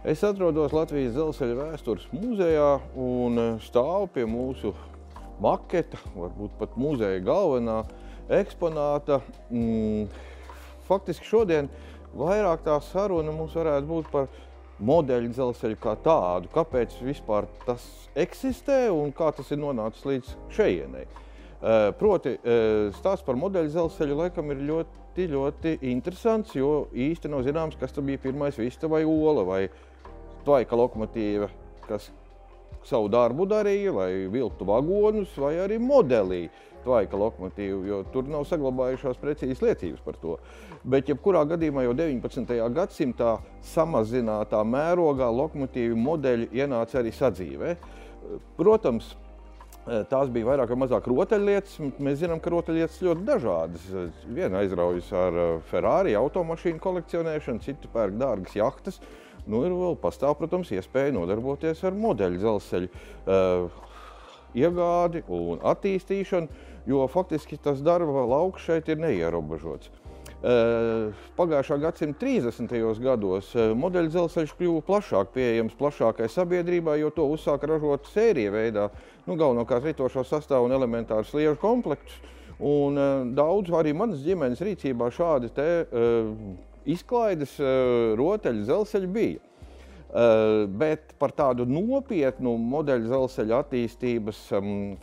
Es atrodos Latvijas dzelzceļa vēstures muzejā un stāvu pie mūsu maketa, varbūt pat muzeja galvenā eksponāta. Faktiski šodien vairāk tā saruna mums varētu būt par modeļu dzelzceļu kā tādu, kāpēc vispār tas eksistē un kā tas ir nonācis līdz šejienei. Proti, stāsts par modeļu dzelzceļu laikam ir ļoti interesants, jo īsti nav zināms, kas tur bija pirmais, vista vai ola, vai tvaika lokomotīva, kas savu darbu darīja, lai vilktu vagonus, vai arī modelī tvaika lokomotīvu, jo tur nav saglabājušās precīzas liecības par to. Bet jebkurā gadījumā jau 19. gadsimtā samazinātā mērogā lokomotīvu modeļi ienāca arī sadzīvē. Protams, tās bija vairāk vai mazāk rotaļlietas. Mēs zinām, ka rotaļlietas ļoti dažādas. Viena aizraujas ar Ferrari automašīnu kolekcionēšanu, citi pērk dārgas jahtas. Nu, ir vēl pastāv, protams, iespēja nodarboties ar modeļu dzelzceļu iegādi un attīstīšanu, jo faktiski tas darba lauks šeit ir neierobežots. Pagājušā gadsimta 30. gados modeļu dzelzceļš kļuva plašāk pieejams plašākai sabiedrībai, jo to uzsāka ražot sērija veidā, galvenokārt ritošo sastāvu un elementāru sliežu komplektus. Un daudz arī manas ģimenes rīcībā šādi te izklaides rotaļu dzelzceļi bija. Bet par tādu nopietnu modeļu dzelzceļa attīstības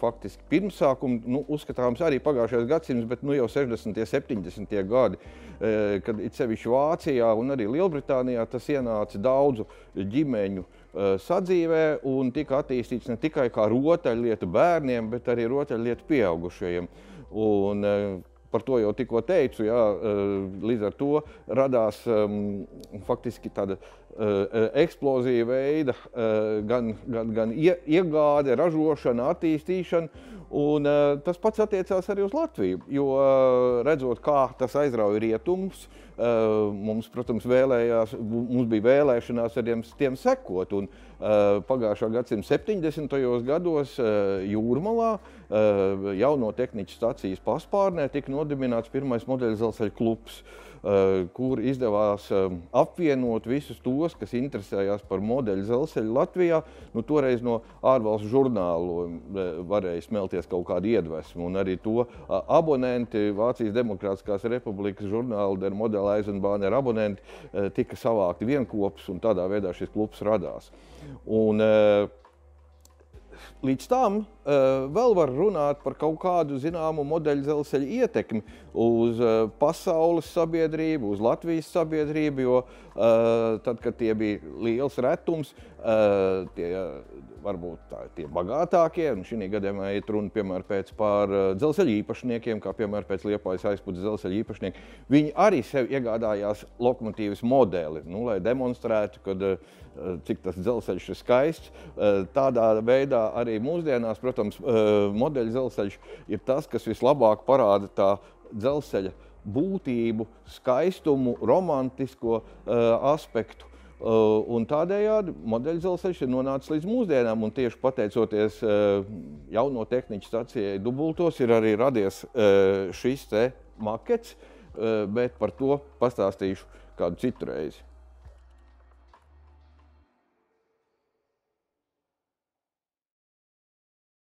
faktiski pirmsākumu uzskatāms arī pagājušais gadsimts, bet jau 60. 70. gadi, kad it sevišķi Vācijā un arī Lielbritānijā tas ienāca daudzu ģimeņu sadzīvē un tika attīstīts ne tikai kā rotaļlietu bērniem, bet arī rotaļlietu pieaugušajiem. Un par to jau tikko teicu, jā, līdz ar to radās faktiski tāda eksplozija veida gan iegāde, ražošana, attīstīšana, un tas pats attiecās arī uz Latviju, jo redzot, kā tas aizrauja rietumus, mums, protams, bija vēlēšanās ar tiem sekot, un pagājušā gadsimta 70. gados Jūrmalā jauno tehniķu stacijas paspārnē tika nodibināts pirmais modeļu dzelzceļa klubs, kur izdevās apvienot visus tos, kas interesējās par modeļu dzelzceļu Latvijā. Toreiz no ārvalstu žurnālu varēja smelties kaut kādu iedvesmu, un arī to abonenti, Vācijas Demokrātiskās Republikas žurnāla Der Model Eisenbahner abonenti tika savākti vienkopus, un tādā veidā šis klubs radās. Un līdz tam vēl var runāt par kaut kādu zināmu modeļu dzelzceļa ietekmi uz pasaules sabiedrību, uz Latvijas sabiedrību, jo tad, kad tie bija liels retums, varbūt tie bagātākie, un šī gadījumā iet runa, piemēram, par dzelzceļa īpašniekiem, kā piemēram pēc Liepājas aizpūtas dzelzceļa īpašnieki, viņi arī sev iegādājās lokomotīvas modeli, lai demonstrētu, cik tas dzelzceļš ir skaists. Tādā veidā arī mūsdienās, protams, modeļu dzelzceļš ir tas, kas vislabāk parāda tā dzelzceļa būtību, skaistumu, romantisko aspektu. Un tādējādi modeļu dzelzceļš ir nonācis līdz mūsdienām, un tieši pateicoties jauno tehniķu stacijai Dubultos ir arī radies šis te makets, bet par to pastāstīšu kādu citu reizi.